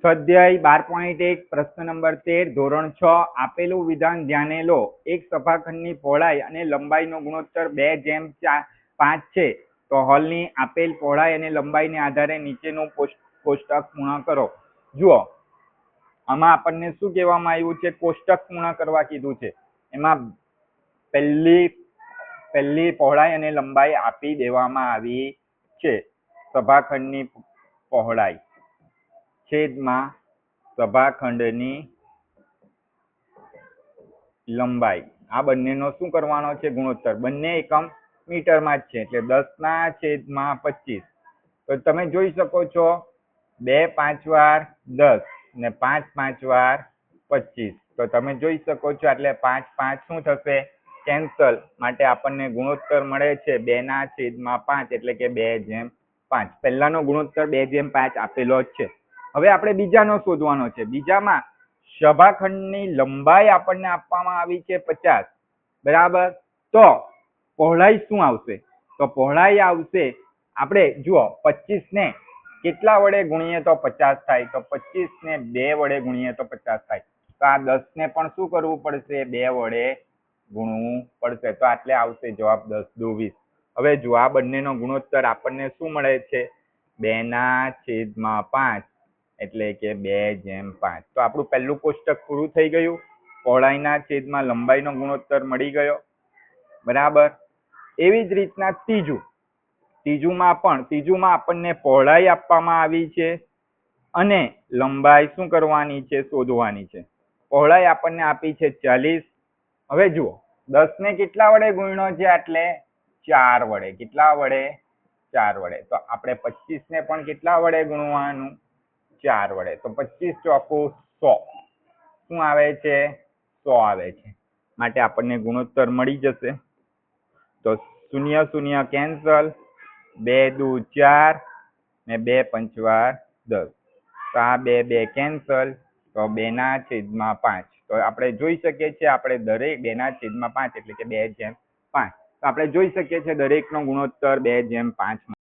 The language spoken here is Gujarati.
સ્વાધ્યાય 12.1 પ્રશ્ન નંબર 13 ધોરણ 6 આપેલું વિધાન ધ્યાને લો. એક સભાખંડની પહોળાઈ અને લંબાઈનો ગુણોત્તર 2:5 છે. તો હોલની આપેલ પહોળાઈ અને લંબાઈને આધારે નીચેનું કોષ્ટક પૂર્ણ કરો. જુઓ, આમાં આપણને શું કહેવામાં આવ્યું છે? કોષ્ટક પૂર્ણ કરવા કીધું છે. એમાં પહેલી પહોળાઈ અને લંબાઈ આપી દેવામાં આવી છે. સભાખંડની પહોળાઈ છેદમાં સભાખંડની લંબાઈ, આ બંનેનો શું કરવાનો છે? ગુણોત્તર. બંને એકમ મીટરમાં જ છે એટલે 10/25. તો તમે જોઈ શકો છો 2 5 વાર 10 ને 5 5 વાર 25. તો તમે જોઈ શકો છો એટલે 5 5 શું થશે? કેન્સલ. માટે આપણને ગુણોત્તર મળે છે 2/5 એટલે કે 2/5. પહેલાનો ગુણોત્તર 2/5 આપેલો જ છે. હવે આપણે બીજાનો શોધવાનો છે. બીજામાં સભાખંડની લંબાઈ આપણને આપવામાં આવી છે 50, બરાબર. તો પહોળાઈ શું આવશે? તો પહોળાઈ આવશે, આપણે જુઓ 25 ને કેટલા વડે ગુણીએ તો 50 થાય? તો 25 ને 2 વડે ગુણીએ તો 50 થાય. તો આ 10 ને પણ શું કરવું પડશે? 2 વડે ગુણવું પડશે. તો આટલે આવશે જવાબ 10 દુ 20. હવે જુઓ, આ બંનેનો ગુણોત્તર આપણને શું મળે છે? 2/5 એટલે કે 2/5. તો આપણું પહેલું કોષ્ટક પૂરું થઈ ગયું. પહોળાઈના છેદમાં લંબાઈનો ગુણોત્તર મળી ગયો, બરાબર. એવી જ રીતના ત્રીજુમાં આપણને પહોળાઈ આપવામાં આવી છે અને લંબાઈ શું કરવાની છે? શોધવાની છે. પહોળાઈ આપણને આપી છે 40. હવે જુઓ, 10 ને કેટલા વડે ગુણ્યો છે? એટલે 4 વડે. કેટલા વડે? 4 વડે. તો આપણે 25 ને પણ કેટલા વડે ગુણવાનું? 4 વડે. તો 25 ચોકુ 100. શું આવે છે? 100 આવે છે. માટે આપણને ગુણોત્તર મળી જશે. તો 0 0 કેન્સલ, 2 દુ 4 ને 2 પંચવાર 10. તો આ 2 2 કેન્સલ, તો 2/5. તો આપણે જોઈ શકીએ છીએ આપણે દરેક 2/5 એટલે કે 2/5. તો આપણે જોઈ શકીએ છીએ દરેકનો ગુણોત્તર 2/5.